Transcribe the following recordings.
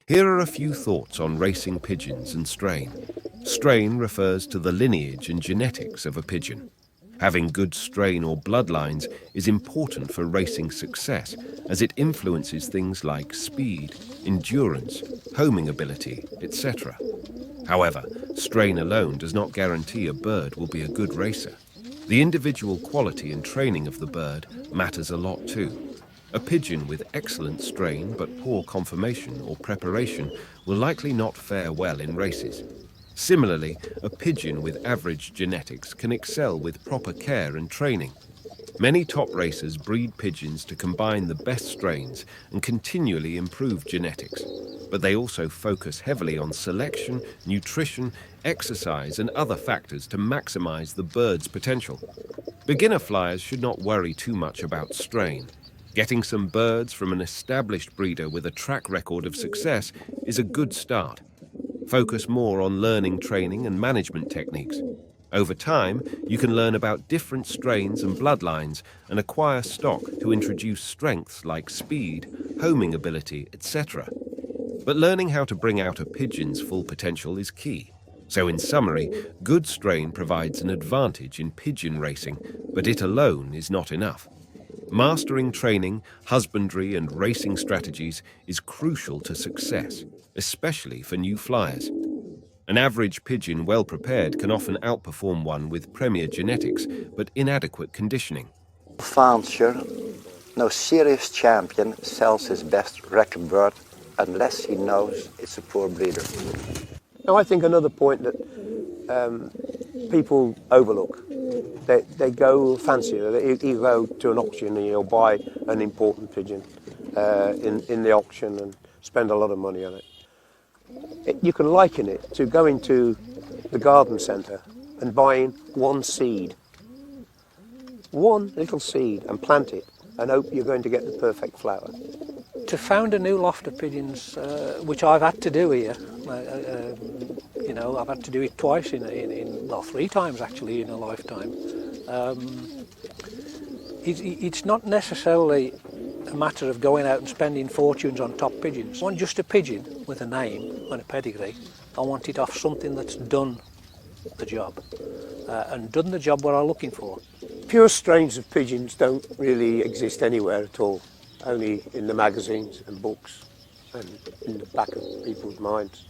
Here are a few thoughts on racing pigeons and strain. Strain refers to the lineage and genetics of a pigeon. Having good strain or bloodlines is important for racing success, as it influences things like speed, endurance, homing ability, etc. However, strain alone does not guarantee a bird will be a good racer. The individual quality and training of the bird matters a lot too. A pigeon with excellent strain but poor conformation or preparation will likely not fare well in races. Similarly, a pigeon with average genetics can excel with proper care and training. Many top racers breed pigeons to combine the best strains and continually improve genetics, but they also focus heavily on selection, nutrition, exercise and other factors to maximize the bird's potential. Beginner flyers should not worry too much about strain. Getting some birds from an established breeder with a track record of success is a good start. Focus more on learning training and management techniques. Over time, you can learn about different strains and bloodlines and acquire stock to introduce strengths like speed, homing ability, etc. But learning how to bring out a pigeon's full potential is key. So in summary, good strain provides an advantage in pigeon racing, but it alone is not enough. Mastering training, husbandry and racing strategies is crucial to success, especially for new flyers. An average pigeon well prepared can often outperform one with premier genetics but inadequate conditioning. Fancier, no serious champion sells his best record bird unless he knows it's a poor breeder. Now I think another point that people overlook, they go fancier. You go to an auction and you'll buy an important pigeon in the auction and spend a lot of money on it. You can liken it to going to the garden centre and buying one seed. One little seed and plant it and hope you're going to get the perfect flower. To found a new loft of pigeons, which I've had to do here, I've had to do it twice well, 3 times actually in a lifetime. It's not necessarily a matter of going out and spending fortunes on top pigeons. I want just a pigeon with a name and a pedigree. I want it off something that's done the job, and done the job what I'm looking for. Pure strains of pigeons don't really exist anywhere at all, only in the magazines and books and in the back of people's minds.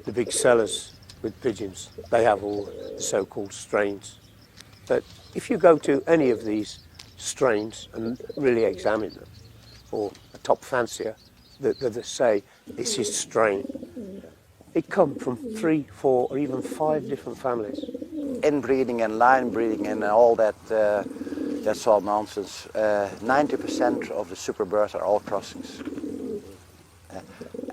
The big sellers with pigeons, they have all the so-called strains. But if you go to any of these strains and really examine them, or a top fancier that say this is strain, it comes from 3, 4 or even 5 different families. Inbreeding and line breeding and all that's all nonsense. 90% of the superbirds are all crossings.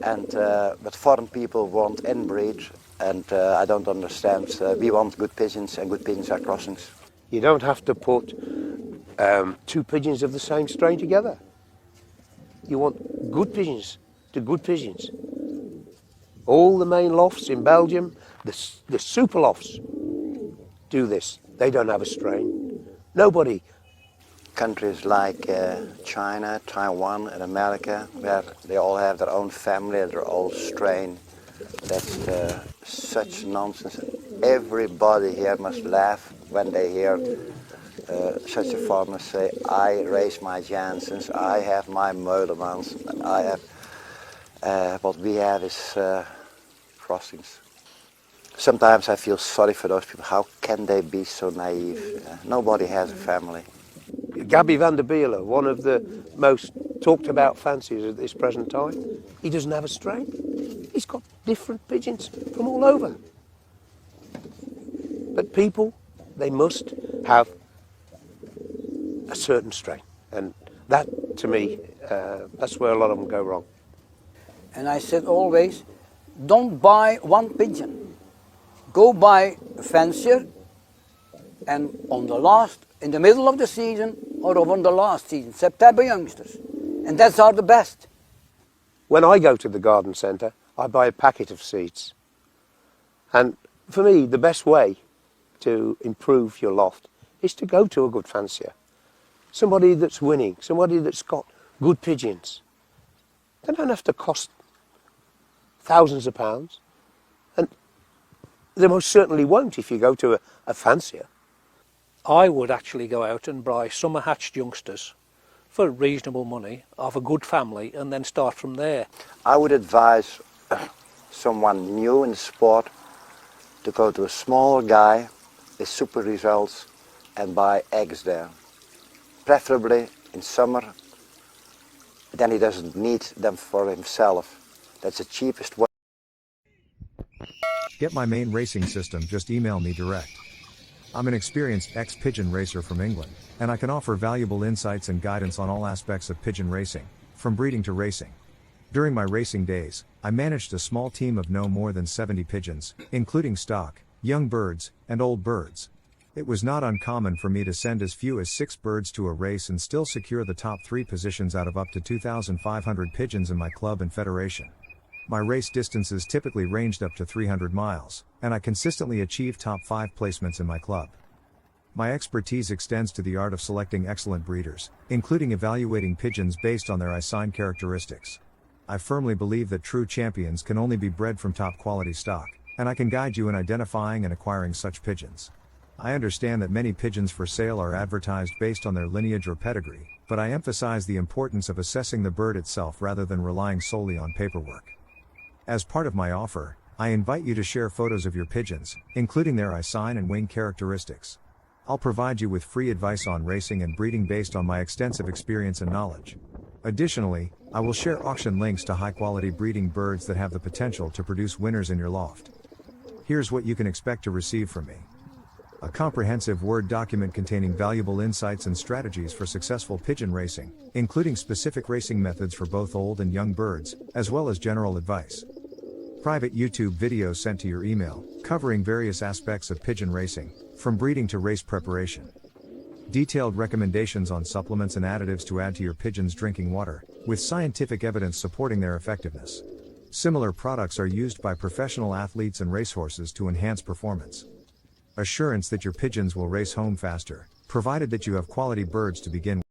But foreign people want inbreed, and I don't understand. We want good pigeons, and good pigeons are crossings. You don't have to put 2 pigeons of the same strain together. You want good pigeons to good pigeons. All the main lofts in Belgium, the super lofts, do this. They don't have a strain. Nobody. Countries like China, Taiwan and America, where they all have their own family, their own strain. That's such nonsense. Everybody here must laugh when they hear such a farmer say, I raise my Jansens, I have my Meulemans, I have, what we have is crossings. Sometimes I feel sorry for those people. How can they be so naive? Nobody has a family. Gabby van der Bielen, one of the most talked about fanciers at this present time, he doesn't have a strain. He's got different pigeons from all over. But people, they must have a certain strain. And that, to me, that's where a lot of them go wrong. And I said always, don't buy one pigeon. Go buy a fancier, and in the middle of the season or on the last season, September youngsters. And that's are the best. When I go to the garden centre, I buy a packet of seeds. And for me, the best way to improve your loft is to go to a good fancier. Somebody that's winning, somebody that's got good pigeons. They don't have to cost thousands of pounds, and they most certainly won't if you go to a fancier. I would actually go out and buy summer hatched youngsters for reasonable money of a good family and then start from there. I would advise someone new in the sport to go to a small guy with super results and buy eggs there. Preferably in summer, then he doesn't need them for himself. That's the cheapest way. Get my main racing system, just email me direct. I'm an experienced ex-pigeon racer from England, and I can offer valuable insights and guidance on all aspects of pigeon racing, from breeding to racing. During my racing days, I managed a small team of no more than 70 pigeons, including stock, young birds, and old birds. It was not uncommon for me to send as few as 6 birds to a race and still secure the top 3 positions out of up to 2,500 pigeons in my club and federation. My race distances typically ranged up to 300 miles, and I consistently achieved top 5 placements in my club. My expertise extends to the art of selecting excellent breeders, including evaluating pigeons based on their eye sign characteristics. I firmly believe that true champions can only be bred from top quality stock, and I can guide you in identifying and acquiring such pigeons. I understand that many pigeons for sale are advertised based on their lineage or pedigree, but I emphasize the importance of assessing the bird itself rather than relying solely on paperwork. As part of my offer, I invite you to share photos of your pigeons, including their eye sign and wing characteristics. I'll provide you with free advice on racing and breeding based on my extensive experience and knowledge. Additionally, I will share auction links to high-quality breeding birds that have the potential to produce winners in your loft. Here's what you can expect to receive from me. A comprehensive Word document containing valuable insights and strategies for successful pigeon racing, including specific racing methods for both old and young birds, as well as general advice. Private YouTube videos sent to your email, covering various aspects of pigeon racing, from breeding to race preparation. Detailed recommendations on supplements and additives to add to your pigeon's drinking water, with scientific evidence supporting their effectiveness. Similar products are used by professional athletes and racehorses to enhance performance. Assurance that your pigeons will race home faster, provided that you have quality birds to begin with.